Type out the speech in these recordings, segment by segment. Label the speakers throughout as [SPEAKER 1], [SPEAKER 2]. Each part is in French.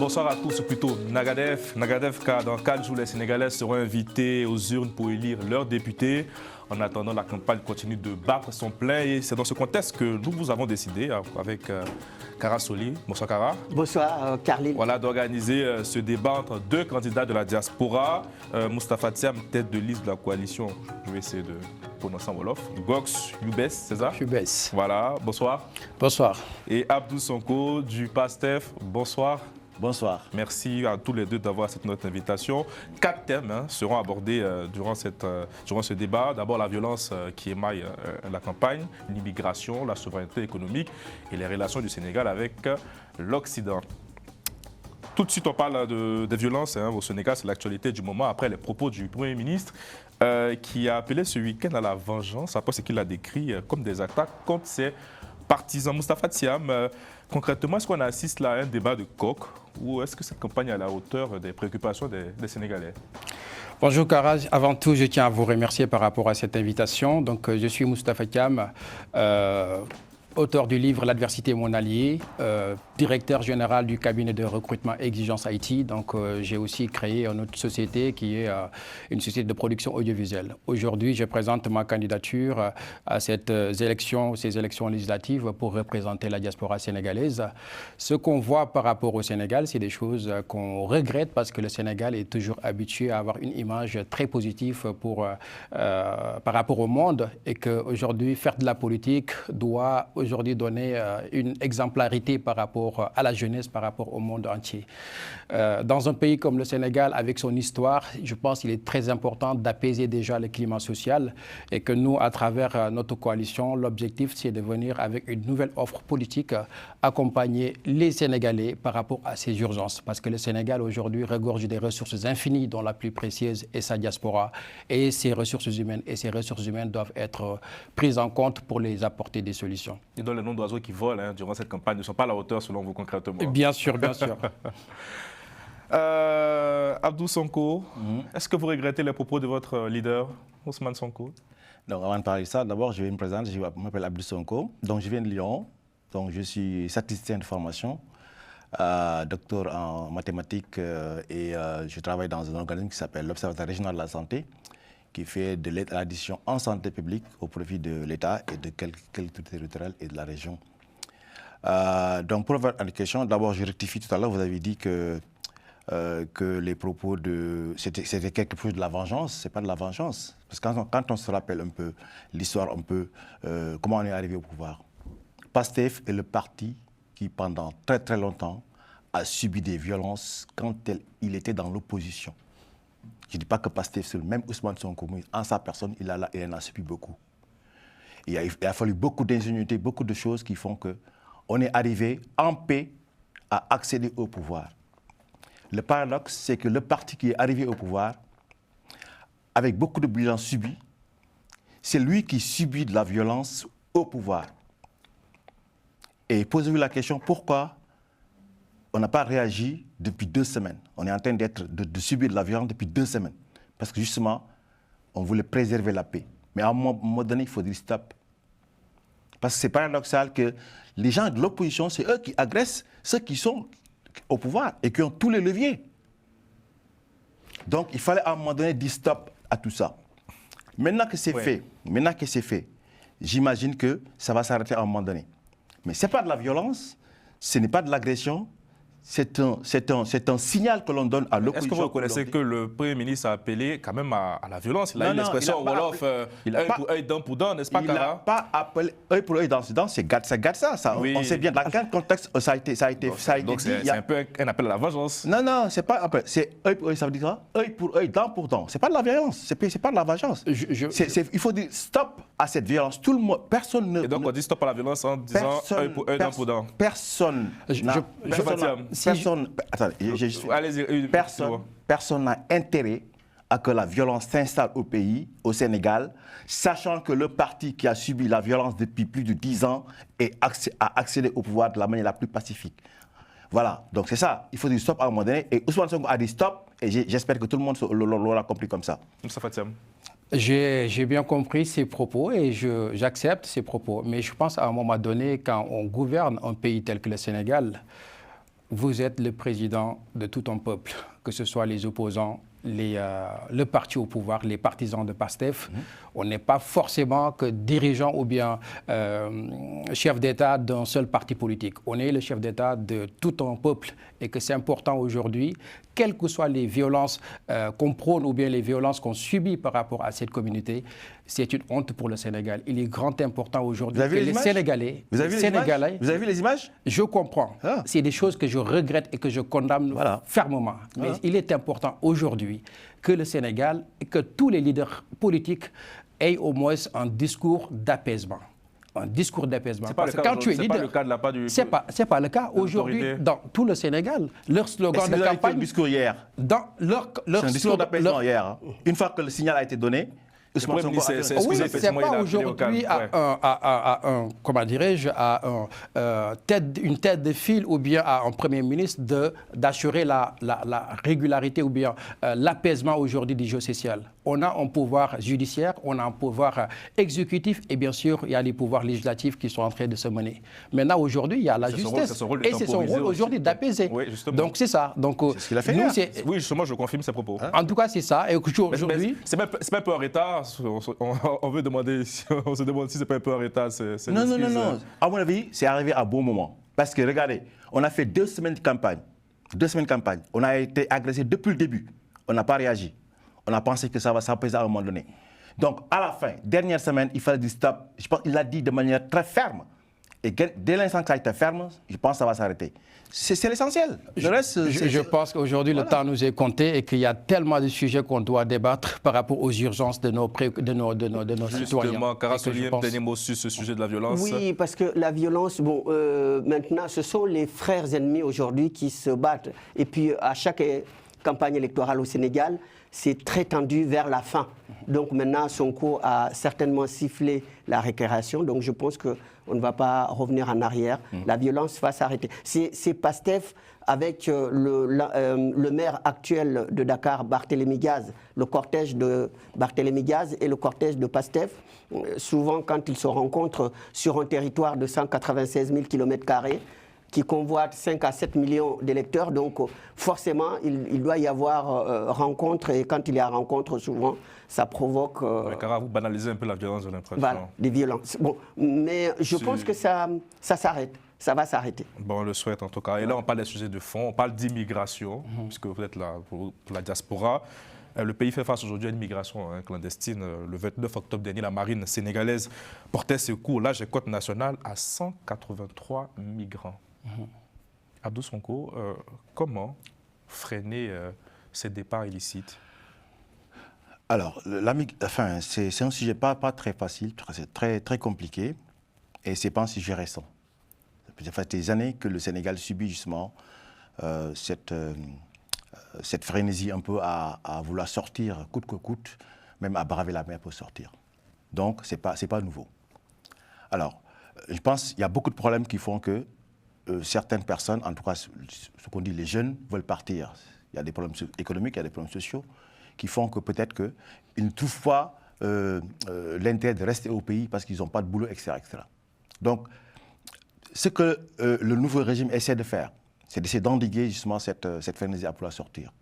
[SPEAKER 1] bonsoir à tous, ou plutôt Nagadef. Nagadef, car dans 4 jours, les Sénégalais seront invités aux urnes pour élire leurs députés. En attendant, la campagne continue de battre son plein et c'est dans ce contexte que nous vous avons décidé, avec Kara Soli. Bonsoir Kara.
[SPEAKER 2] Bonsoir Carline.
[SPEAKER 1] Voilà, d'organiser ce débat entre deux candidats de la diaspora. Moustapha Thiam, tête de liste de la coalition, je vais essayer de prononcer en Wolof. Gox Youbès, c'est ça?
[SPEAKER 2] Youbès.
[SPEAKER 1] Voilà, bonsoir.
[SPEAKER 3] Bonsoir.
[SPEAKER 1] Et Abdou Sonko du PASTEF, bonsoir.
[SPEAKER 3] Bonsoir.
[SPEAKER 1] Merci à tous les deux d'avoir accepté notre invitation. 4 thèmes seront abordés durant ce débat. D'abord, la violence qui émaille la campagne, l'immigration, la souveraineté économique et les relations du Sénégal avec l'Occident. Tout de suite, on parle des violences au Sénégal. C'est l'actualité du moment après les propos du Premier ministre qui a appelé ce week-end à la vengeance après ce qu'il a décrit comme des attaques contre ses partisans. Moustapha Thiam, concrètement, est-ce qu'on assiste là à un débat de coq ou est-ce que cette campagne est à la hauteur des préoccupations des Sénégalais?
[SPEAKER 3] Bonjour Kara, avant tout je tiens à vous remercier par rapport à cette invitation. Donc, je suis Moustapha Thiam, auteur du livre L'adversité mon allié, directeur général du cabinet de recrutement Exigence Haïti. Donc j'ai aussi créé une autre société qui est une société de production audiovisuelle. Aujourd'hui, je présente ma candidature à ces élections législatives pour représenter la diaspora sénégalaise. Ce qu'on voit par rapport au Sénégal, c'est des choses qu'on regrette parce que le Sénégal est toujours habitué à avoir une image très positive par rapport au monde et qu'aujourd'hui, faire de la politique doit aujourd'hui donner une exemplarité par rapport à la jeunesse, par rapport au monde entier. Dans un pays comme le Sénégal, avec son histoire, je pense qu'il est très important d'apaiser déjà le climat social et que nous, à travers notre coalition, l'objectif, c'est de venir avec une nouvelle offre politique, accompagner les Sénégalais par rapport à ces urgences. Parce que le Sénégal, aujourd'hui, regorge des ressources infinies, dont la plus précieuse est sa diaspora. Et ces ressources humaines doivent être prises en compte pour les apporter des solutions.
[SPEAKER 1] Et donc les noms d'oiseaux qui volent durant cette campagne ne sont pas à la hauteur selon vous concrètement?
[SPEAKER 3] Bien sûr, bien sûr.
[SPEAKER 1] Abdou Sonko, est-ce que vous regrettez les propos de votre leader, Ousmane Sonko?
[SPEAKER 4] Donc avant de parler de ça, d'abord je vais me présenter, je m'appelle Abdou Sonko, donc je viens de Lyon, donc je suis statisticien de formation, docteur en mathématiques et je travaille dans un organisme qui s'appelle l'Observatoire régional de la santé, qui fait de l'aide à l'addition en santé publique au profit de l'État et de quelques collectivités territoriales et de la région. Donc pour votre question, d'abord je rectifie tout à l'heure, vous avez dit que les propos c'était quelque chose de la vengeance. C'est pas de la vengeance. Parce que quand on se rappelle un peu l'histoire, comment on est arrivé au pouvoir. PASTEF est le parti qui pendant très très longtemps a subi des violences quand il était dans l'opposition. Je ne dis pas que PASTEF seul, même Ousmane Sonko, en sa personne, il en a subi beaucoup. Il a fallu beaucoup d'ingéniosité, beaucoup de choses qui font qu'on est arrivé en paix à accéder au pouvoir. Le paradoxe, c'est que le parti qui est arrivé au pouvoir, avec beaucoup de violence subie, c'est lui qui subit de la violence au pouvoir. Et posez-vous la question, pourquoi on n'a pas réagi depuis 2 semaines? On est en train de subir de la violence depuis 2 semaines. Parce que justement, on voulait préserver la paix. Mais à un moment donné, il faut dire stop. Parce que c'est paradoxal que les gens de l'opposition, c'est eux qui agressent ceux qui sont au pouvoir et qui ont tous les leviers. Donc il fallait à un moment donné dire stop à tout ça. Maintenant que c'est fait, j'imagine que ça va s'arrêter à un moment donné. Mais ce n'est pas de la violence, ce n'est pas de l'agression, c'est un signal que l'on donne à l'opposition.
[SPEAKER 1] Est-ce que vous reconnaissez que le Premier ministre a appelé quand même à la violence? Il a eu l'expression au Wolof, œil pour œil, dent pour dent, n'est-ce pas, Kara?
[SPEAKER 4] Il n'a pas appelé œil pour œil, dent pour dent, c'est Gatsa. Ça. Oui. On sait bien dans quel contexte ça a été
[SPEAKER 1] donc
[SPEAKER 4] dit.
[SPEAKER 1] C'est un peu un appel à la vengeance.
[SPEAKER 4] Non, c'est pas un appel. C'est œil pour œil, ça veut dire quoi? Œil pour œil, dent pour dent. C'est pas de la violence, c'est pas de la vengeance. Il faut dire stop à cette violence. Tout le monde, personne ne...
[SPEAKER 1] Et donc on dit stop à la violence en disant œil pour œil, dent pour dent.
[SPEAKER 4] Personne n'a intérêt à que la violence s'installe au pays, au Sénégal, sachant que le parti qui a subi la violence depuis plus de 10 ans a accédé au pouvoir de la manière la plus pacifique. Voilà, donc c'est ça. Il faut dire stop à un moment donné. Et Ousmane Sonko a dit stop, et j'espère que tout le monde l'aura compris comme ça.
[SPEAKER 1] Moustapha Thiam.
[SPEAKER 3] J'ai bien compris ces propos et j'accepte ces propos. Mais je pense à un moment donné, quand on gouverne un pays tel que le Sénégal, vous êtes le président de tout un peuple, que ce soit les opposants, le parti au pouvoir, les partisans de PASTEF. On n'est pas forcément que dirigeant ou bien chef d'État d'un seul parti politique. On est le chef d'État de tout un peuple et que c'est important aujourd'hui, quelles que soient les violences qu'on prône ou bien les violences qu'on subit par rapport à cette communauté, c'est une honte pour le Sénégal. Il est grand important aujourd'hui que les Sénégalais...
[SPEAKER 4] Vous avez vu les images?
[SPEAKER 3] Je comprends. C'est des choses que je regrette et que je condamne fermement. Mais il est important aujourd'hui que le Sénégal et que tous les leaders politiques aient au moins un discours d'apaisement. Un discours d'apaisement.
[SPEAKER 1] C'est pas, pas le cas de la part du...
[SPEAKER 3] C'est pas le cas. Aujourd'hui, dans tout le Sénégal, leur slogan de campagne...
[SPEAKER 4] Fait le discours hier.
[SPEAKER 3] C'est
[SPEAKER 4] un discours d'apaisement hier. Une fois que le signal a été donné,
[SPEAKER 3] oui, c'est pas aujourd'hui comment dirais-je, à une tête de file ou bien à un Premier ministre d'assurer la régularité ou bien l'apaisement aujourd'hui du jeu social. On a un pouvoir judiciaire, on a un pouvoir exécutif et bien sûr, il y a les pouvoirs législatifs qui sont en train de se mener. Maintenant, aujourd'hui, il y a la justice et c'est son rôle aujourd'hui d'apaiser.
[SPEAKER 1] Oui,
[SPEAKER 3] donc c'est ça.
[SPEAKER 4] C'est ce qu'il a fait hier.
[SPEAKER 1] Oui, justement, je confirme ses propos.
[SPEAKER 3] En tout cas, c'est ça. Et aujourd'hui...
[SPEAKER 1] C'est même un peu en retard. On veut demander, on se demande si c'est pas un peu en retard.
[SPEAKER 4] Non. À mon avis, c'est arrivé à bon moment. Parce que regardez, on a fait 2 semaines de campagne. 2 semaines de campagne. On a été agressé depuis le début. On n'a pas réagi. On a pensé que ça va s'apaiser à un moment donné. Donc, à la fin, dernière semaine, il fallait dire stop. Je pense qu'il l'a dit de manière très ferme. Et dès l'instant que ça a été ferme, je pense que ça va s'arrêter. C'est l'essentiel.
[SPEAKER 3] Je pense qu'aujourd'hui, le temps nous est compté et qu'il y a tellement de sujets qu'on doit débattre par rapport aux urgences de nos citoyens.
[SPEAKER 1] Justement, Kara-Soly, un dernier mot sur ce sujet de la violence.
[SPEAKER 2] Oui, parce que la violence, maintenant, ce sont les frères ennemis aujourd'hui qui se battent. Et puis, à chaque campagne électorale au Sénégal, c'est très tendu vers la fin. Donc maintenant, Sonko a certainement sifflé la récréation. Donc je pense qu'on ne va pas revenir en arrière. La violence va s'arrêter. C'est PASTEF avec le maire actuel de Dakar, Barthélémy Diaz, le cortège de Barthélémy Diaz et le cortège de PASTEF. Souvent, quand ils se rencontrent sur un territoire de 196 000 km², qui convoite 5 à 7 millions d'électeurs. Donc, forcément, il doit y avoir rencontre. Et quand il y a rencontre, souvent, ça provoque...
[SPEAKER 1] Kara, vous banalisez un peu la violence, j'ai l'impression.
[SPEAKER 2] Voilà, des violences. Bon, mais je pense que ça s'arrête. Ça va s'arrêter.
[SPEAKER 1] Bon, on le souhaite en tout cas. Et là, on parle des sujets de fond. On parle d'immigration, puisque vous êtes là pour la diaspora. Le pays fait face aujourd'hui à une migration clandestine. Le 29 octobre dernier, la marine sénégalaise portait secours, là, j'ai côte nationale, à 183 migrants. Abdou Sonko, comment freiner ces départs illicites?
[SPEAKER 4] Alors, c'est un sujet pas très facile, c'est très compliqué, et c'est pas un sujet récent. Ça fait des années que le Sénégal subit justement cette frénésie un peu à vouloir sortir coûte que coûte, même à braver la mer pour sortir. Donc, c'est pas nouveau. Alors, je pense qu'il y a beaucoup de problèmes qui font que certaines personnes, en tout cas ce qu'on dit les jeunes, veulent partir. Il y a des problèmes économiques, il y a des problèmes sociaux qui font que peut-être qu'ils ne trouvent pas l'intérêt de rester au pays parce qu'ils n'ont pas de boulot, etc., etc. Donc, ce que le nouveau régime essaie de faire, c'est d'essayer d'endiguer justement cette frénésie à pouvoir sortir.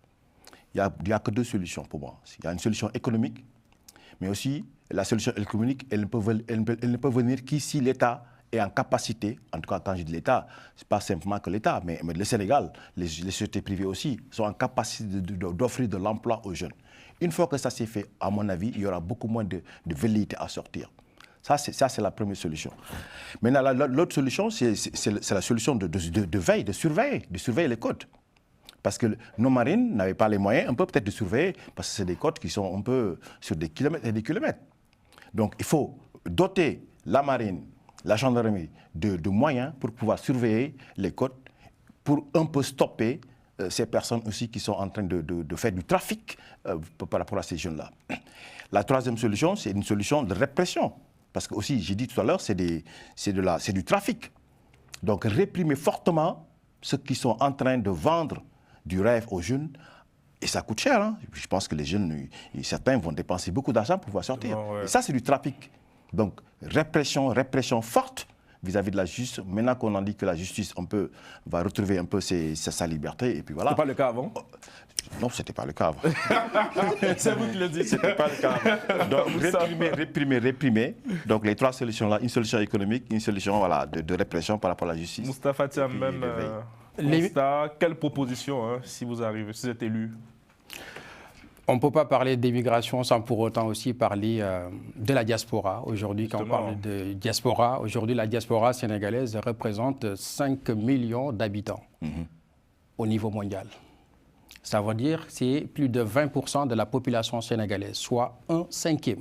[SPEAKER 4] Il n'y a que 2 solutions pour moi. Il y a une solution économique, mais aussi la solution économique, elle ne peut venir qu'ici l'État est en capacité, en tout cas quand je dis l'État, ce n'est pas simplement que l'État, mais le Sénégal, les sociétés privées aussi, sont en capacité d'offrir de l'emploi aux jeunes. Une fois que ça s'est fait, à mon avis, il y aura beaucoup moins de velléité à sortir. Ça, c'est la première solution. Maintenant, l'autre solution, c'est la solution de veille, de surveiller les côtes. Parce que nos marines n'avaient pas les moyens, un peu peut-être de surveiller, parce que c'est des côtes qui sont un peu sur des kilomètres et des kilomètres. Donc, il faut doter la marine, la gendarmerie de moyens pour pouvoir surveiller les côtes, pour un peu stopper ces personnes aussi qui sont en train de faire du trafic par rapport à ces jeunes-là. La troisième solution, c'est une solution de répression. Parce que aussi, j'ai dit tout à l'heure, c'est du trafic. Donc réprimer fortement ceux qui sont en train de vendre du rêve aux jeunes. Et ça coûte cher. Hein. Je pense que les jeunes, certains vont dépenser beaucoup d'argent pour pouvoir sortir. Et ça, c'est du trafic. Donc répression forte vis-à-vis de la justice. Maintenant qu'on a dit que la justice, va retrouver un peu sa liberté, et puis voilà.
[SPEAKER 1] C'était pas le cas avant?
[SPEAKER 4] Non, ce n'était pas le cas avant.
[SPEAKER 1] C'est vous qui le dites.
[SPEAKER 4] C'était pas le cas avant. Donc, réprimer. Donc, les trois solutions-là, une solution économique, une solution voilà, de répression par rapport à la justice.
[SPEAKER 1] Moustapha Thiam, même constat, quelle proposition, hein, si vous êtes élu?
[SPEAKER 3] On ne peut pas parler d'immigration sans pour autant aussi parler de la diaspora. Aujourd'hui, quand on parle de diaspora, aujourd'hui, la diaspora sénégalaise représente 5 millions d'habitants au niveau mondial. Ça veut dire que c'est plus de 20% de la population sénégalaise, soit 1/5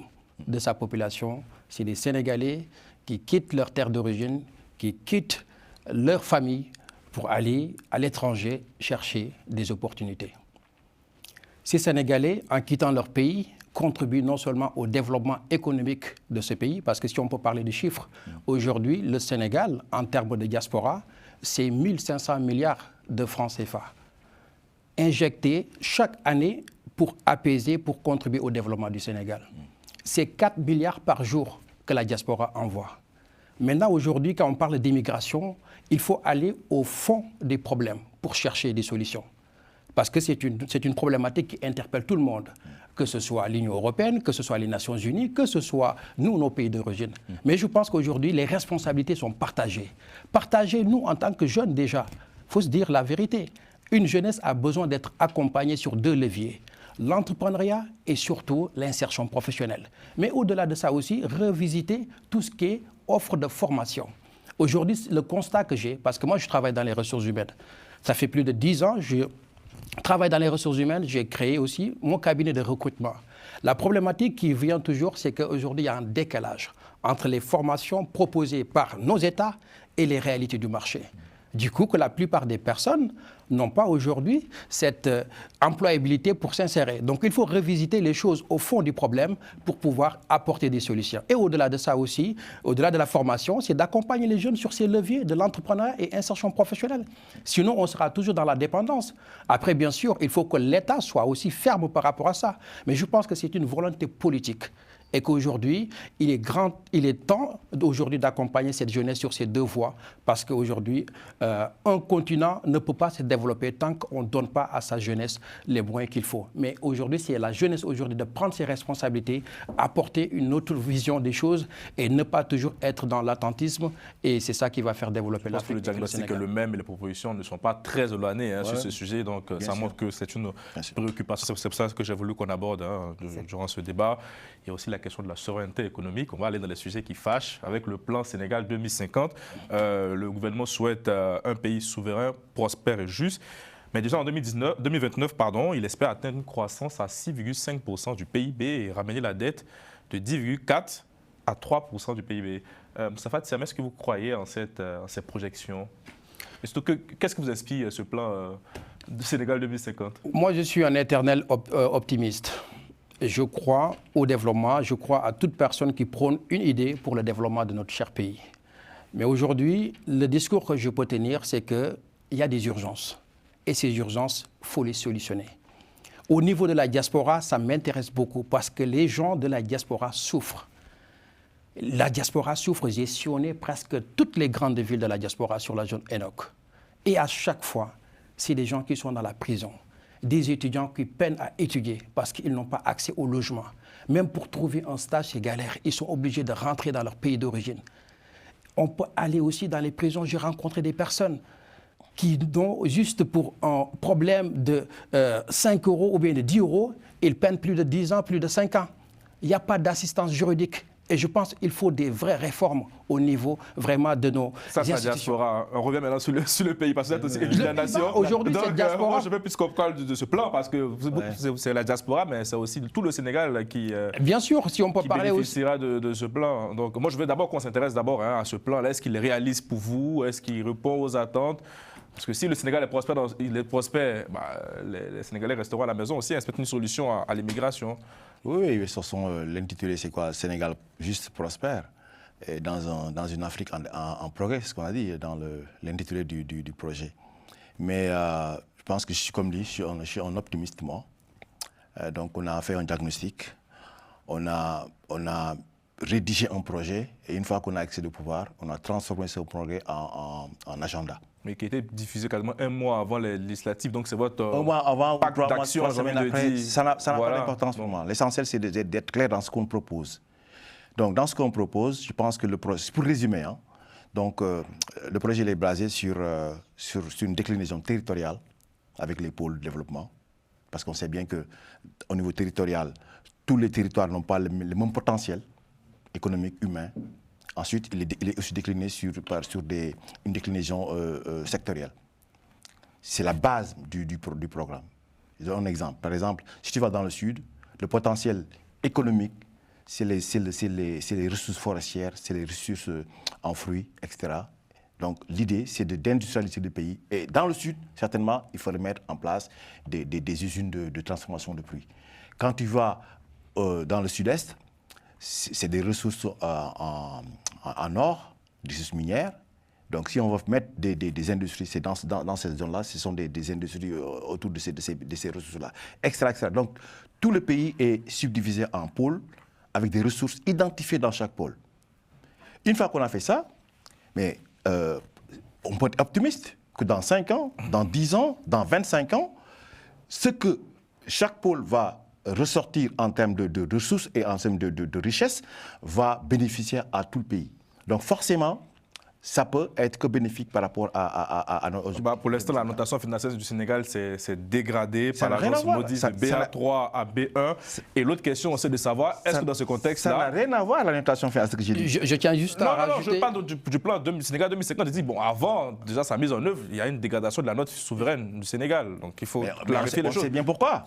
[SPEAKER 3] de sa population. C'est des Sénégalais qui quittent leur terre d'origine, qui quittent leur famille pour aller à l'étranger chercher des opportunités. Ces Sénégalais, en quittant leur pays, contribuent non seulement au développement économique de ce pays, parce que si on peut parler de chiffres, aujourd'hui, le Sénégal, en termes de diaspora, c'est 1500 milliards de francs CFA injectés chaque année pour apaiser, pour contribuer au développement du Sénégal. C'est 4 milliards par jour que la diaspora envoie. Maintenant, aujourd'hui, quand on parle d'immigration, il faut aller au fond des problèmes pour chercher des solutions. Parce que c'est une problématique qui interpelle tout le monde, que ce soit l'Union européenne, que ce soit les Nations unies, que ce soit nous, nos pays d'origine. Mais je pense qu'aujourd'hui, les responsabilités sont partagées. Partagées, nous, en tant que jeunes déjà. Il faut se dire la vérité. Une jeunesse a besoin d'être accompagnée sur 2 leviers. L'entrepreneuriat et surtout l'insertion professionnelle. Mais au-delà de ça aussi, revisiter tout ce qui est offre de formation. Aujourd'hui, le constat que j'ai, parce que moi je travaille dans les ressources humaines, ça fait plus de 10 ans, je travaille dans les ressources humaines, j'ai créé aussi mon cabinet de recrutement. La problématique qui vient toujours, c'est qu'aujourd'hui, il y a un décalage entre les formations proposées par nos États et les réalités du marché. Du coup, que la plupart des personnes n'ont pas aujourd'hui cette employabilité pour s'insérer. Donc, il faut revisiter les choses au fond du problème pour pouvoir apporter des solutions. Et au-delà de ça aussi, au-delà de la formation, c'est d'accompagner les jeunes sur ces leviers de l'entrepreneuriat et insertion professionnelle. Sinon, on sera toujours dans la dépendance. Après, bien sûr, il faut que l'État soit aussi ferme par rapport à ça. Mais je pense que c'est une volonté politique. Et qu'aujourd'hui, il est temps aujourd'hui d'accompagner cette jeunesse sur ces 2 voies, parce qu'aujourd'hui, un continent ne peut pas se développer tant qu'on ne donne pas à sa jeunesse les moyens qu'il faut. Mais aujourd'hui, c'est la jeunesse aujourd'hui de prendre ses responsabilités, apporter une autre vision des choses et ne pas toujours être dans l'attentisme. Et c'est ça qui va faire développer l'Afrique.
[SPEAKER 1] Le diagnostic est le même et les propositions ne sont pas très éloignées sur ce sujet. Donc, ça montre que c'est une préoccupation. C'est pour ça que j'ai voulu qu'on aborde durant ce débat. Il y a aussi la question de la souveraineté économique. On va aller dans les sujets qui fâchent. Avec le plan Sénégal 2050, le gouvernement souhaite un pays souverain, prospère et juste. Mais déjà en 2029, il espère atteindre une croissance à 6,5% du PIB et ramener la dette de 10,4% à 3% du PIB. Moustapha Thiam, est-ce que vous croyez en ces projections? Qu'est-ce que vous inspire ce plan de Sénégal 2050?
[SPEAKER 3] Moi, je suis un éternel optimiste. Je crois au développement, je crois à toute personne qui prône une idée pour le développement de notre cher pays. Mais aujourd'hui, le discours que je peux tenir, c'est qu'il y a des urgences. Et ces urgences, il faut les solutionner. Au niveau de la diaspora, ça m'intéresse beaucoup parce que les gens de la diaspora souffrent. La diaspora souffre, j'ai sillonné presque toutes les grandes villes de la diaspora sur la zone ENOC. Et à chaque fois, c'est des gens qui sont dans la prison. Des étudiants qui peinent à étudier parce qu'ils n'ont pas accès au logement. Même pour trouver un stage, c'est galère. Ils sont obligés de rentrer dans leur pays d'origine. On peut aller aussi dans les prisons. J'ai rencontré des personnes qui, juste pour un problème de 5 € ou bien de 10 €, ils peinent plus de 10 ans, plus de 5 ans. Il n'y a pas d'assistance juridique. Et je pense qu'il faut des vraies réformes au niveau vraiment de nos institutions.
[SPEAKER 1] Diaspora. On revient maintenant sur le pays, parce que c'est aussi une la nation.
[SPEAKER 3] Aujourd'hui, c'est diaspora.
[SPEAKER 1] Moi, je veux plus qu'on parle de ce plan, parce que c'est la diaspora, mais c'est aussi tout le Sénégal qui,
[SPEAKER 3] bien sûr, si on peut parler
[SPEAKER 1] bénéficiera de ce plan. Donc moi, je veux d'abord qu'on s'intéresse à ce plan-là. Est-ce qu'il est réaliste pour vous? Est-ce qu'il répond aux attentes? Parce que si le Sénégal est prospère, les Sénégalais resteront à la maison aussi. Est-ce que c'est une solution à l'immigration?
[SPEAKER 4] Oui, l'intitulé, c'est quoi? Sénégal juste prospère, et dans une Afrique en progrès, ce qu'on a dit dans l'intitulé du projet. Mais je pense que, comme dit, je suis un optimiste, moi. Donc on a fait un diagnostic, on a rédigé un projet et une fois qu'on a accès au pouvoir, on a transformé ce projet en agenda.
[SPEAKER 1] Mais qui était diffusé quasiment un mois avant les législatives, donc c'est votre
[SPEAKER 4] un mois avant,
[SPEAKER 1] pacte
[SPEAKER 4] 3 mois,
[SPEAKER 1] d'action,
[SPEAKER 4] 3 semaines après, ça n'a pas d'importance pour moi. L'essentiel, c'est d'être clair dans ce qu'on propose. Donc, dans ce qu'on propose, je pense que le projet, pour résumer, hein, donc, le projet il est basé sur une déclinaison territoriale avec les pôles de développement, parce qu'on sait bien qu'au niveau territorial, tous les territoires n'ont pas le même potentiel économique, humain. Ensuite, il est aussi décliné sur une déclinaison sectorielle. C'est la base du programme. Je donne un exemple. Par exemple, si tu vas dans le sud, le potentiel économique, c'est les ressources forestières, c'est les ressources en fruits, etc. Donc l'idée, c'est d'industrialiser le pays. Et dans le sud, certainement, il faudrait mettre en place des usines de transformation de fruits. Quand tu vas dans le sud-est, c'est des ressources en or, des ressources minières. Donc si on va mettre des industries, c'est dans cette zone-là, ce sont des industries autour de ces ressources-là. Etc. Donc tout le pays est subdivisé en pôles, avec des ressources identifiées dans chaque pôle. Une fois qu'on a fait ça, mais on peut être optimiste que dans 5 ans, dans 10 ans, dans 25 ans, ce que chaque pôle va ressortir en termes de ressources et en termes de richesses va bénéficier à tout le pays. Donc forcément, ça peut être que bénéfique par rapport à nos...
[SPEAKER 1] Pour l'instant, la notation financière du Sénégal s'est dégradée par l'agence Moody's de BA3 à B1. Et l'autre question, c'est de savoir, est-ce que dans ce contexte-là...
[SPEAKER 4] Ça n'a rien à voir à la notation financière que j'ai dit.
[SPEAKER 3] Je tiens juste à rajouter...
[SPEAKER 1] Non, je parle du plan Sénégal 2050. Je dis, bon, avant déjà sa mise en œuvre, il y a une dégradation de la note souveraine du Sénégal. Donc il faut clarifier les choses.
[SPEAKER 4] On sait bien pourquoi.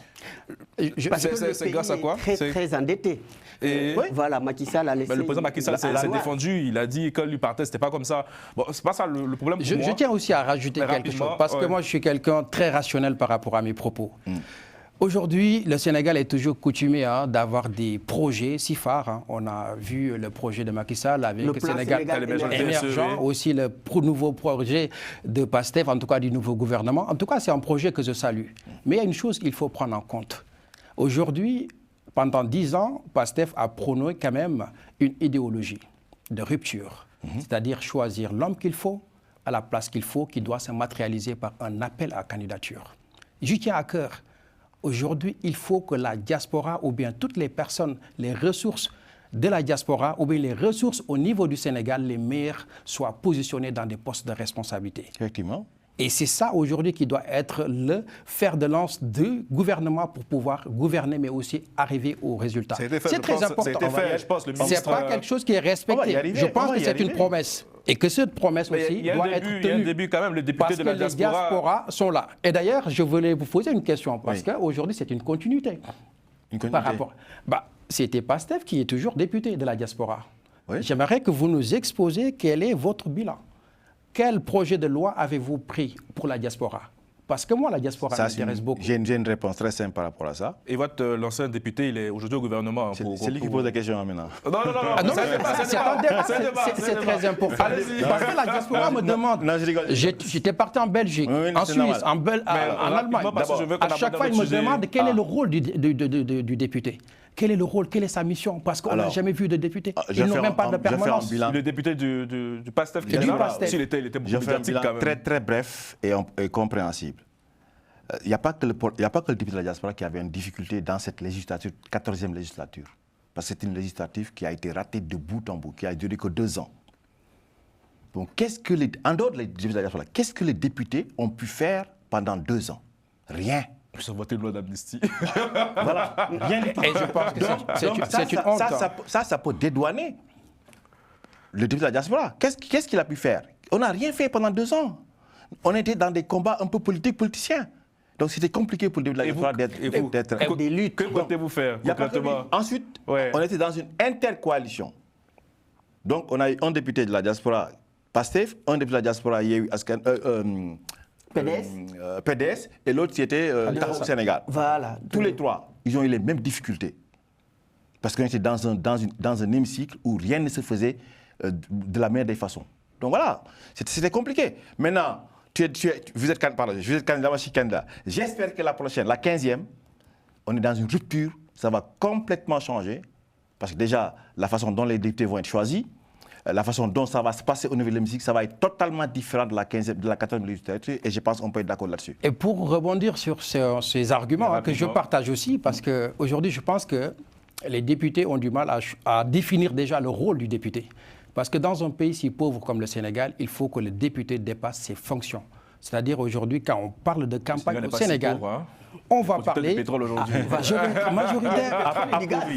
[SPEAKER 2] Parce que le
[SPEAKER 1] grâce à quoi?
[SPEAKER 2] pays est très endetté.
[SPEAKER 1] Et
[SPEAKER 2] voilà, Macky Sall a laissé...
[SPEAKER 1] Mais le président Macky Sall s'est défendu. Il a dit, quand lui partait, c'était pas comme ça. Bon, c'est pas ça le problème pour moi.
[SPEAKER 3] Je tiens aussi à rajouter quelque chose, parce que moi, je suis quelqu'un très rationnel par rapport à mes propos. Aujourd'hui, le Sénégal est toujours coutumé d'avoir des projets si phares. Hein. On a vu le projet de Macky Sall avec le Sénégal émergent, aussi le nouveau projet de PASTEF, en tout cas du nouveau gouvernement. En tout cas, c'est un projet que je salue. Mais il y a une chose qu'il faut prendre en compte. Aujourd'hui, pendant 10 ans, PASTEF a prôné quand même une idéologie de rupture. C'est-à-dire choisir l'homme qu'il faut, à la place qu'il faut, qui doit se matérialiser par un appel à candidature. Je tiens à cœur, aujourd'hui, il faut que la diaspora, ou bien toutes les personnes, les ressources de la diaspora, ou bien les ressources au niveau du Sénégal, les meilleures, soient positionnées dans des postes de responsabilité.
[SPEAKER 4] Effectivement.
[SPEAKER 3] Et c'est ça aujourd'hui qui doit être le fer de lance du gouvernement pour pouvoir gouverner, mais aussi arriver aux résultats. C'est très important. C'est pas quelque chose qui est respecté. Je pense que c'est une promesse. Et que cette promesse aussi doit être tenue.
[SPEAKER 1] Il y a un début quand même, le député de la diaspora.
[SPEAKER 3] Parce que les diasporas sont là. Et d'ailleurs, je voulais vous poser une question, parce qu'aujourd'hui, c'est une continuité. Par rapport... C'était PASTEF qui est toujours député de la diaspora. J'aimerais que vous nous exposiez quel est votre bilan. Quel projet de loi avez-vous pris pour la diaspora? Parce que moi, la diaspora m'intéresse beaucoup.
[SPEAKER 4] J'ai une réponse très simple par rapport à ça.
[SPEAKER 1] Et l'ancien député, il est aujourd'hui au gouvernement.
[SPEAKER 4] C'est lui qui pose la question maintenant.
[SPEAKER 3] Non, c'est un débat, c'est très important. Parce que la diaspora me demande. J'étais parti en Belgique, en Suisse, en Allemagne. À chaque fois, il me demande quel est le rôle du député. Quel est le rôle, quelle est sa mission? Parce qu'on n'a jamais vu de député. Ils n'ont même pas de permanence.
[SPEAKER 1] Le député du PASTEF, il était beaucoup médiatique quand même.
[SPEAKER 4] Très très bref et compréhensible. Il n'y a pas que le député de la diaspora qui avait une difficulté dans cette législature, 14e législature. Parce que c'est une législative qui a été ratée de bout en bout, qui a duré que 2 ans. Donc, en dehors des députés de la diaspora, qu'est-ce que les députés ont pu faire pendant 2 ans? Rien.
[SPEAKER 1] Ils ont voté une loi d'amnistie.
[SPEAKER 4] Voilà, rien du tout.
[SPEAKER 3] Et je pense que c'est une honte.
[SPEAKER 4] Ça peut dédouaner le député de la diaspora. Qu'est-ce qu'il a pu faire? On n'a rien fait pendant 2 ans. On était dans des combats un peu politiciens. Donc c'était compliqué pour le député de la diaspora d'être...
[SPEAKER 2] des luttes.
[SPEAKER 1] Que comptez-vous faire concrètement?
[SPEAKER 4] Ensuite, on était dans une intercoalition. Donc on a eu un député de la diaspora PASTEF, un député de la diaspora PDS, et l'autre qui était au Sénégal.
[SPEAKER 2] Voilà.
[SPEAKER 4] Tous les 3, ils ont eu les mêmes difficultés. Parce qu'on était dans un hémicycle où rien ne se faisait de la meilleure des façons. Donc voilà, c'était compliqué. Maintenant, vous êtes candidat, moi je suis candidat. J'espère que la prochaine, la 15e, on est dans une rupture, ça va complètement changer. parce que déjà, la façon dont les députés vont être choisis, la façon dont ça va se passer au niveau de l'hémicycle, ça va être totalement différent de la 14e législature, et je pense qu'on peut être d'accord là-dessus.
[SPEAKER 3] Et pour rebondir sur ces arguments que je partage aussi, parce qu'aujourd'hui, je pense que les députés ont du mal à définir déjà le rôle du député. Parce que dans un pays si pauvre comme le Sénégal, il faut que le député dépasse ses fonctions. C'est-à-dire aujourd'hui, quand on parle de campagne au Sénégal, on va parler...
[SPEAKER 1] pétrole aujourd'hui.
[SPEAKER 3] Je vais être majoritaire.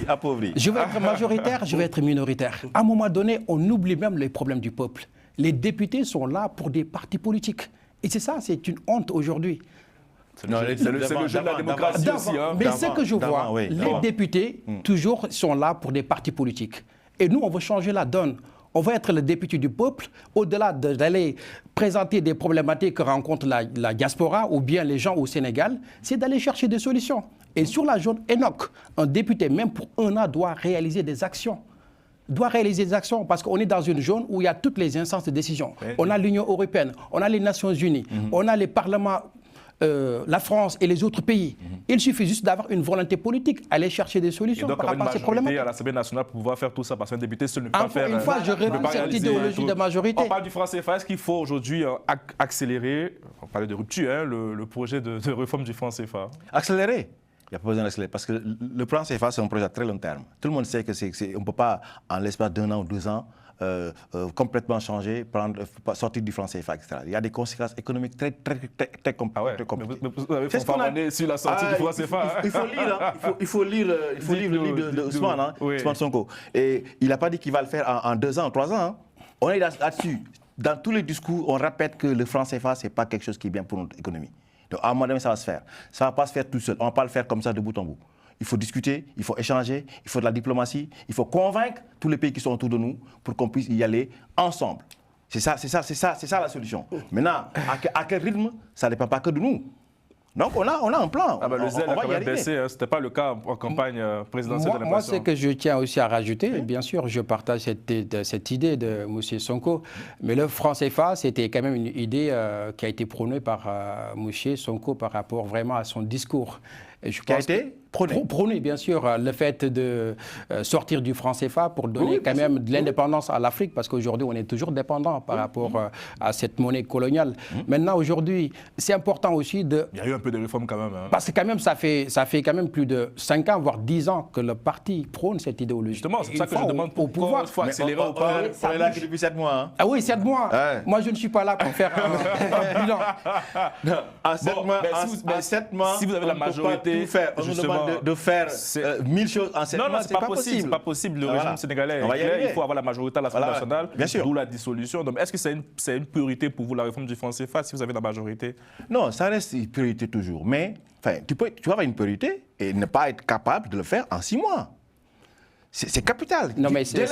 [SPEAKER 4] Appauvri.
[SPEAKER 3] Je vais être majoritaire, je vais être minoritaire. À un moment donné, on oublie même les problèmes du peuple. Les députés sont là pour des partis politiques. Et c'est ça, c'est une honte aujourd'hui.
[SPEAKER 1] C'est le jeu de la démocratie aussi.
[SPEAKER 3] Mais ce que je vois, les députés, toujours, sont là pour des partis politiques. Et nous, on veut changer la donne. On veut être le député du peuple, au-delà d'aller présenter des problématiques que rencontre la diaspora ou bien les gens au Sénégal, c'est d'aller chercher des solutions. Et sur la zone ENOC, un député, même pour un an, doit réaliser des actions. Parce qu'on est dans une zone où il y a toutes les instances de décision. On a l'Union européenne, on a les Nations unies, on a les parlements, la France et les autres pays. Il suffit juste d'avoir une volonté politique, aller chercher des solutions par rapport à ces problèmes.
[SPEAKER 1] À l'Assemblée nationale pour pouvoir faire tout ça, parce qu'un député seul ne peut pas faire.
[SPEAKER 3] Une fois, je réponds cette idéologie de majorité.
[SPEAKER 1] On parle du franc CFA. Est-ce qu'il faut aujourd'hui accélérer, on parlait de rupture, le projet de réforme du franc CFA?
[SPEAKER 4] Accélérer? Il n'y a pas besoin d'accélérer, parce que le franc CFA, c'est un projet à très long terme. Tout le monde sait qu'on ne peut pas, en l'espace d'1 an ou 2 ans, complètement changer, sortir du franc CFA, etc. Il y a des conséquences économiques très compliquées.
[SPEAKER 1] C'est ce qu'on a dit sur la sortie du franc CFA.
[SPEAKER 4] Il faut lire le livre d'Ousmane, Ousmane Sonko. Et il n'a pas dit qu'il va le faire en 2 ans, 3 ans. On est là-dessus. Dans tous les discours, on répète que le franc CFA, ce n'est pas quelque chose qui est bien pour notre économie. Donc à un moment donné, ça va se faire. Ça ne va pas se faire tout seul. On ne va pas le faire comme ça de bout en bout. Il faut discuter, il faut échanger, il faut de la diplomatie, il faut convaincre tous les pays qui sont autour de nous pour qu'on puisse y aller ensemble. C'est ça la solution. Maintenant, à quel rythme, ça ne dépend pas que de nous. Donc on a un plan.
[SPEAKER 1] Le zèle a quand même baissé, ce n'était pas le cas en campagne présidentielle.
[SPEAKER 3] Moi, ce que je tiens aussi à rajouter, bien sûr, je partage cette idée de M. Sonko, mais le franc CFA, c'était quand même une idée qui a été prônée par M. Sonko par rapport vraiment à son discours.
[SPEAKER 4] Qui a été
[SPEAKER 3] prôné, bien sûr, le fait de sortir du franc CFA pour donner quand même de l'indépendance à l'Afrique, parce qu'aujourd'hui, on est toujours dépendant par rapport à cette monnaie coloniale. Maintenant, aujourd'hui, c'est important aussi de...
[SPEAKER 1] Il y a eu un peu de réforme quand même.
[SPEAKER 3] Parce que quand même, ça fait quand même plus de 5 ans, voire 10 ans que le parti prône cette idéologie.
[SPEAKER 1] Justement, c'est pour ça que je demande au pouvoir. Il faut accélérer ou pas.
[SPEAKER 4] On est là depuis 7 mois.
[SPEAKER 3] Ah oui, 7 mois. Moi, je ne suis pas là pour faire un bilan.
[SPEAKER 4] En 7 mois,
[SPEAKER 1] si vous avez la majorité,
[SPEAKER 4] on nous demande de faire 1000 choses en 7 mois.
[SPEAKER 1] Non, c'est pas possible. C'est pas possible. Le régime sénégalais est clair. Il faut avoir la majorité à l'Assemblée nationale, d'où la dissolution. Donc, est-ce que c'est une priorité pour vous, la réforme du franc CFA, si vous avez la majorité?
[SPEAKER 4] Non, ça reste une priorité toujours. Mais tu peux avoir une priorité et ne pas être capable de le faire en 6 mois. C'est capital.
[SPEAKER 3] Non, mais
[SPEAKER 4] dès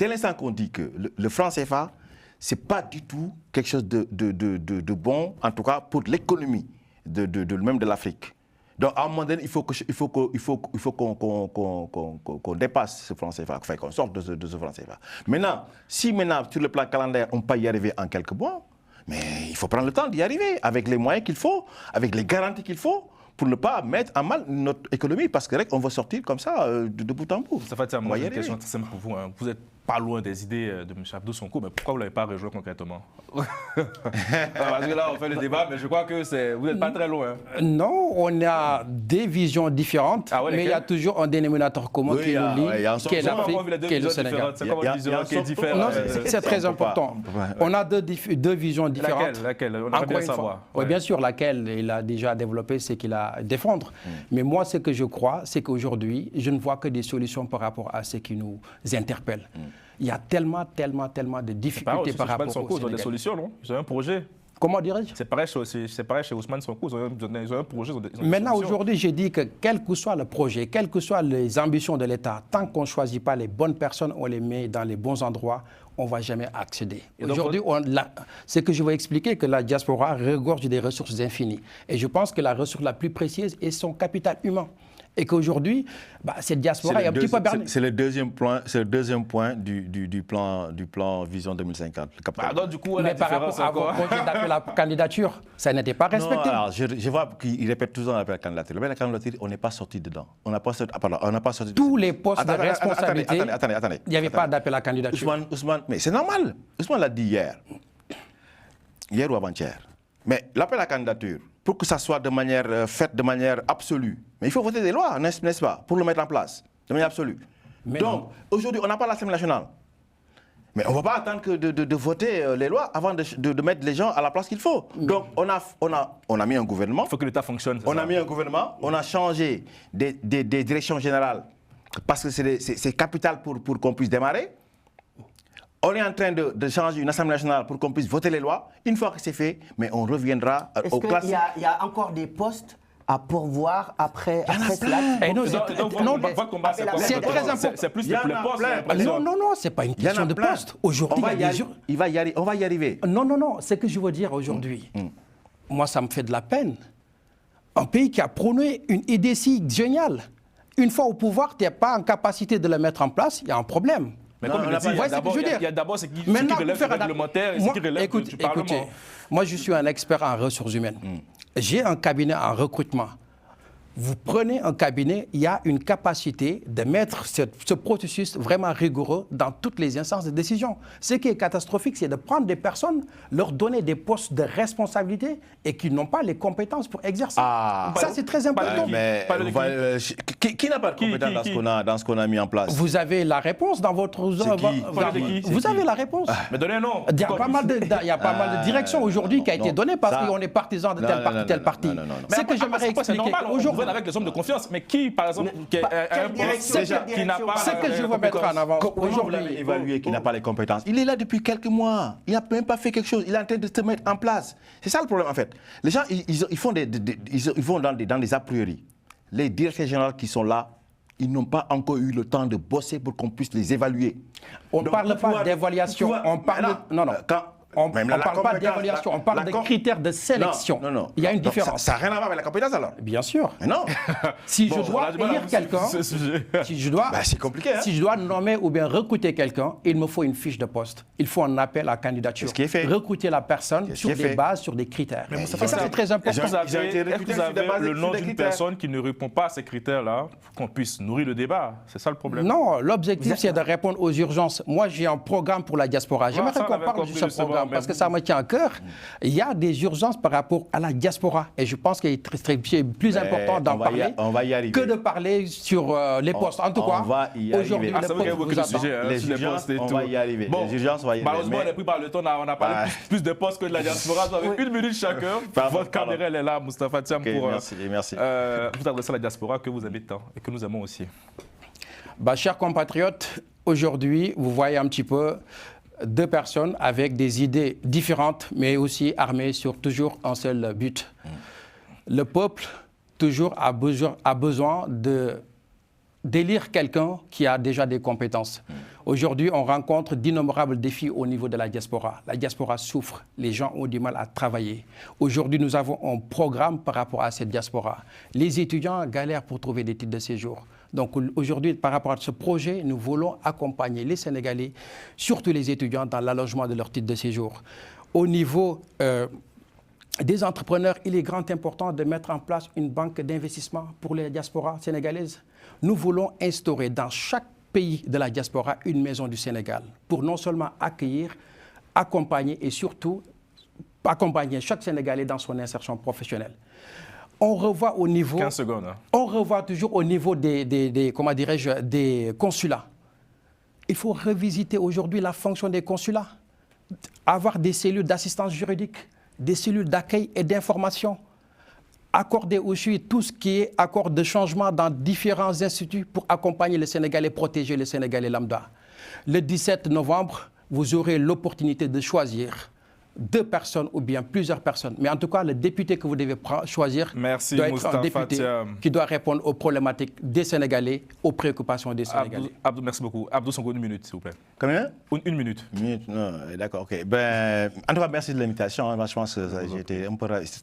[SPEAKER 4] l'instant qu'on dit que le franc CFA, ce n'est pas du tout quelque chose de bon, en tout cas pour l'économie même de l'Afrique. Donc, à un moment donné, il faut qu'on dépasse ce franc CFA, enfin, qu'on sorte de ce franc CFA. Maintenant, sur le plan calendaire, on peut y arriver en quelques mois, mais il faut prendre le temps d'y arriver, avec les moyens qu'il faut, avec les garanties qu'il faut, pour ne pas mettre en mal notre économie, parce qu'on va sortir comme ça, de bout en bout.
[SPEAKER 1] Ça fait moi, j'ai une question très simple pour vous. Vous n'êtes pas loin des idées de M. Abdou Sonko, mais pourquoi vous ne l'avez pas rejoint concrètement? Parce que là, on fait le débat, mais je crois que vous n'êtes pas très loin.
[SPEAKER 3] Non, on a des visions différentes, mais il y a toujours un dénominateur commun qui nous lie, qui est l'Afrique, qui est le Sénégal.
[SPEAKER 1] C'est quoi votre vision qui est différente?
[SPEAKER 3] C'est très important. On a deux visions différentes.
[SPEAKER 1] Laquelle? On aimerait bien savoir.
[SPEAKER 3] Oui, bien sûr, laquelle il a déjà développé, c'est qu'il a à défendre. Mais moi, ce que je crois, c'est qu'aujourd'hui, je ne vois que des solutions par rapport à ce qui nous interpelle. Il y a tellement de difficultés par rapport au Sénégal.
[SPEAKER 1] Des solutions, non? Ils ont un projet.
[SPEAKER 3] Comment dirais-je?
[SPEAKER 1] C'est pareil chez Ousmane Sonko, ils ont un projet.
[SPEAKER 3] Maintenant, aujourd'hui, j'ai dit que quel que soit le projet, quelles que soient les ambitions de l'État, tant qu'on ne choisit pas les bonnes personnes, on les met dans les bons endroits, on ne va jamais accéder. Aujourd'hui, ce que je vais expliquer, que la diaspora regorge des ressources infinies. Et je pense que la ressource la plus précieuse est son capital humain. Et qu'aujourd'hui, cette diaspora est un petit peu bernée.
[SPEAKER 4] C'est le deuxième point du plan Vision 2050.
[SPEAKER 1] Donc, du coup,
[SPEAKER 3] mais par rapport à vos projets d'appel à candidature, ça n'était pas respecté.
[SPEAKER 4] Non, alors, je vois qu'il répète toujours l'appel à candidature. L'appel à candidature, on n'est pas sorti dedans. On n'a pas sorti.
[SPEAKER 3] Tous les postes de responsabilité,
[SPEAKER 4] attendez.
[SPEAKER 3] il n'y avait pas d'appel à candidature.
[SPEAKER 4] Ousmane, mais c'est normal. Ousmane l'a dit hier ou avant-hier. Mais l'appel à candidature, pour que ça soit fait de manière absolue, mais il faut voter des lois, n'est-ce pas, pour le mettre en place, de manière absolue. Donc, aujourd'hui, on n'a pas l'Assemblée nationale. Mais on ne va pas attendre de voter les lois avant de mettre les gens à la place qu'il faut. Donc, on a mis un gouvernement.
[SPEAKER 1] Il faut que l'État fonctionne.
[SPEAKER 4] On a mis un gouvernement, on a changé des directions générales parce que c'est capital pour qu'on puisse démarrer. On est en train de changer une Assemblée nationale pour qu'on puisse voter les lois. Une fois que c'est fait, mais on reviendra au classique.
[SPEAKER 2] Est-ce qu'il y a encore des postes à pourvoir après cela?
[SPEAKER 3] C'est très important.
[SPEAKER 1] C'est plus pour les postes.
[SPEAKER 3] Non, c'est pas une question de poste. Aujourd'hui,
[SPEAKER 4] on va y arriver.
[SPEAKER 3] Non, c'est que je veux dire aujourd'hui. Moi, ça me fait de la peine. Un pays qui a prôné une idée si géniale. Une fois au pouvoir, tu n'es pas en capacité de le mettre en place, il y a un problème.
[SPEAKER 1] Mais comme je dis, il y a d'abord ce qui relève du réglementaire et ce qui relève du Parlement.
[SPEAKER 3] Écoutez, moi je suis un expert en ressources humaines. J'ai un cabinet en recrutement. Vous prenez un cabinet, il y a une capacité de mettre ce processus vraiment rigoureux dans toutes les instances de décision. Ce qui est catastrophique, c'est de prendre des personnes, leur donner des postes de responsabilité et qui n'ont pas les compétences pour exercer. Ça, c'est très important.
[SPEAKER 4] Mais qui n'a pas de compétences dans ce qu'on a mis en place?
[SPEAKER 3] Vous avez la réponse dans votre... Vous avez la réponse.
[SPEAKER 1] Mais donnez un nom.
[SPEAKER 3] Il y a pas mal de directions aujourd'hui qui a été donnée parce qu'on est partisan de tel parti. C'est que j'aimerais expliquer.
[SPEAKER 1] Aujourd'hui, avec les hommes de confiance, mais qui, par exemple, qui n'a pas...
[SPEAKER 3] Ce que je veux mettre en avant
[SPEAKER 4] aujourd'hui... évaluer qui n'a pas les compétences. Il est là depuis quelques mois. Il n'a même pas fait quelque chose. Il est en train de se mettre en place. C'est ça le problème, en fait. Les gens, ils vont dans des a priori. Les directeurs généraux qui sont là, ils n'ont pas encore eu le temps de bosser pour qu'on puisse les évaluer.
[SPEAKER 3] On ne parle pas d'évaluation. On parle... Non. On ne parle pas d'évaluation, on parle de critères de sélection.
[SPEAKER 4] Non.
[SPEAKER 3] Il y a une différence.
[SPEAKER 4] Ça n'a rien à voir avec la compétence alors?
[SPEAKER 3] Bien sûr.
[SPEAKER 4] Mais non.
[SPEAKER 3] Si je dois élire quelqu'un,
[SPEAKER 4] c'est compliqué.
[SPEAKER 3] Si je dois nommer ou bien recruter quelqu'un, il me faut une fiche de poste. Il faut un appel à candidature.
[SPEAKER 4] Ce qui est fait.
[SPEAKER 3] Recruter la personne sur des bases, sur des critères. Et ça, c'est très important.
[SPEAKER 1] Est-ce que vous avez le nom d'une personne qui ne répond pas à ces critères-là pour qu'on puisse nourrir le débat? C'est ça le problème?
[SPEAKER 3] Non, l'objectif, c'est de répondre aux urgences. Moi, j'ai un programme pour la diaspora. J'aimerais qu'on parle de ce programme parce que ça me tient à cœur. Il y a des urgences par rapport à la diaspora. Et je pense qu'il est plus important d'en parler que de parler sur les postes. En tout cas, aujourd'hui,
[SPEAKER 4] les urgences, on va y arriver. Les urgences, on va y arriver.
[SPEAKER 1] Malheureusement, on est pris par le temps. On a parlé plus de postes que de la diaspora. Vous avez une minute chacun. Votre caméra, elle est là, Moustapha Thiam, pour vous adresser à la diaspora que vous aimez tant et que nous aimons aussi.
[SPEAKER 3] Chers compatriotes, aujourd'hui, vous voyez un petit peu deux personnes avec des idées différentes, mais aussi armées sur toujours un seul but. Le peuple, toujours, a besoin d'élire quelqu'un qui a déjà des compétences. Aujourd'hui, on rencontre d'innombrables défis au niveau de la diaspora. La diaspora souffre, les gens ont du mal à travailler. Aujourd'hui, nous avons un programme par rapport à cette diaspora. Les étudiants galèrent pour trouver des titres de séjour. Donc aujourd'hui, par rapport à ce projet, nous voulons accompagner les Sénégalais, surtout les étudiants, dans l'allongement de leur titre de séjour. Au niveau des entrepreneurs, il est grand important de mettre en place une banque d'investissement pour les diasporas sénégalaises. Nous voulons instaurer dans chaque pays de la diaspora une maison du Sénégal pour non seulement accueillir, accompagner et surtout accompagner chaque Sénégalais dans son insertion professionnelle. On revoit au niveau...
[SPEAKER 1] 15 secondes.
[SPEAKER 3] On revoit toujours au niveau des consulats. Il faut revisiter aujourd'hui la fonction des consulats. Avoir des cellules d'assistance juridique, des cellules d'accueil et d'information. Accorder aussi tout ce qui est accord de changement dans différents instituts pour accompagner les Sénégalais, protéger les Sénégalais lambda. Le 17 novembre, vous aurez l'opportunité de choisir 2 personnes ou bien plusieurs personnes. Mais en tout cas, le député que vous devez choisir doit être un député qui doit répondre aux problématiques des Sénégalais, aux préoccupations des Sénégalais.
[SPEAKER 1] Abdou, merci beaucoup. Abdou Sonko, 1 minute, s'il vous plaît.
[SPEAKER 4] Combien?
[SPEAKER 1] 1 minute.
[SPEAKER 4] D'accord, ok. En tout cas, merci de l'invitation. Moi, je pense que j'étais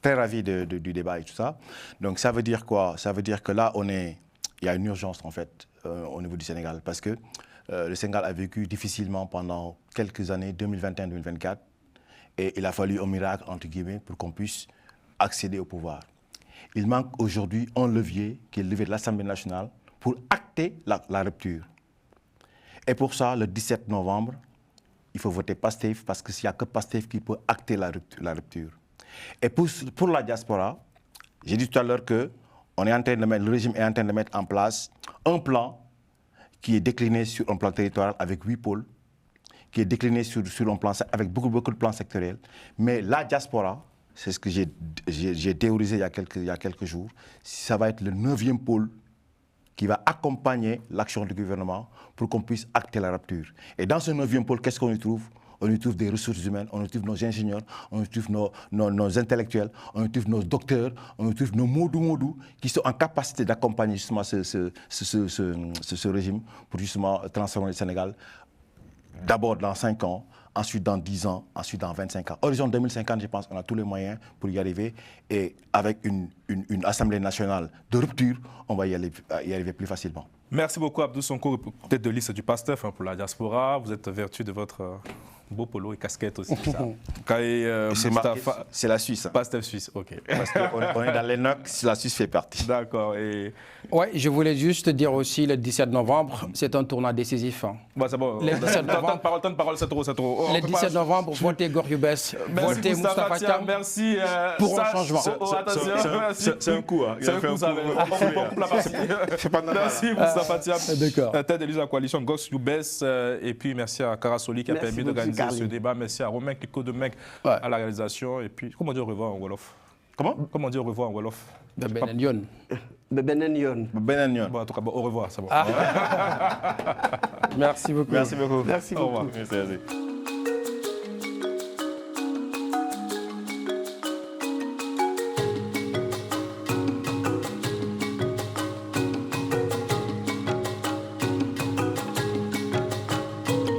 [SPEAKER 4] très ravi du débat et tout ça. Donc, ça veut dire quoi? Ça veut dire que là, on est il y a une urgence en fait au niveau du Sénégal parce que le Sénégal a vécu difficilement pendant quelques années, 2021-2024, et il a fallu un miracle, entre guillemets, pour qu'on puisse accéder au pouvoir. Il manque aujourd'hui un levier qui est le levier de l'Assemblée nationale pour acter la rupture. Et pour ça, le 17 novembre, il faut voter PASTEF parce qu'il n'y a que PASTEF qui peut acter la rupture. Et pour la diaspora, j'ai dit tout à l'heure que le régime est en train de mettre en place un plan qui est décliné sur un plan territorial avec 8 pôles, qui est décliné sur un plan avec beaucoup de plans sectoriels. Mais la diaspora, c'est ce que j'ai théorisé il y a quelques jours, ça va être le 9e pôle qui va accompagner l'action du gouvernement pour qu'on puisse acter la rupture. Et dans ce 9e pôle, qu'est-ce qu'on y trouve? On y trouve des ressources humaines, on y trouve nos ingénieurs, on y trouve nos intellectuels, on y trouve nos docteurs, on y trouve nos modou qui sont en capacité d'accompagner justement ce régime pour justement transformer le Sénégal d'abord dans 5 ans, ensuite dans 10 ans, ensuite dans 25 ans. Horizon 2050, je pense qu'on a tous les moyens pour y arriver. Et avec une Assemblée nationale de rupture, on va y arriver plus facilement.
[SPEAKER 1] Merci beaucoup Abdou Sonko, tête de liste du PASTEF pour la diaspora. Vous êtes vertu de votre beau polo et casquette aussi.
[SPEAKER 4] C'est la Suisse. Hein.
[SPEAKER 1] PASTEF Suisse, ok.
[SPEAKER 4] Parce qu'on est dans l'ENOC, la Suisse fait partie.
[SPEAKER 1] D'accord.
[SPEAKER 3] Oui, je voulais juste dire aussi, le 17 novembre, c'est un tournoi décisif.
[SPEAKER 1] Bah, c'est bon.
[SPEAKER 3] Le 17 novembre,
[SPEAKER 1] temps de parole, c'est trop. Oh,
[SPEAKER 3] le 17 novembre, votez Goryoubès, votez Moustapha Thiam.
[SPEAKER 1] Merci.
[SPEAKER 3] Pour un changement.
[SPEAKER 4] C'est un coup.
[SPEAKER 1] C'est un coup, ça. Merci Moustapha Thiam.
[SPEAKER 3] D'accord.
[SPEAKER 1] Tête de liste de la coalition Goryoubès. Et puis merci à Karasoli qui a permis d'organiser ce débat. Merci à Romain Kiko de Mec à la réalisation. Et puis, comment dire au revoir en Wolof? Comment dire au revoir en Wolof?
[SPEAKER 3] Benen Yon.
[SPEAKER 1] Bon, en tout cas, au revoir, c'est bon.
[SPEAKER 3] Merci beaucoup.
[SPEAKER 4] Merci beaucoup.
[SPEAKER 2] Merci beaucoup.
[SPEAKER 1] Au revoir.
[SPEAKER 4] Merci.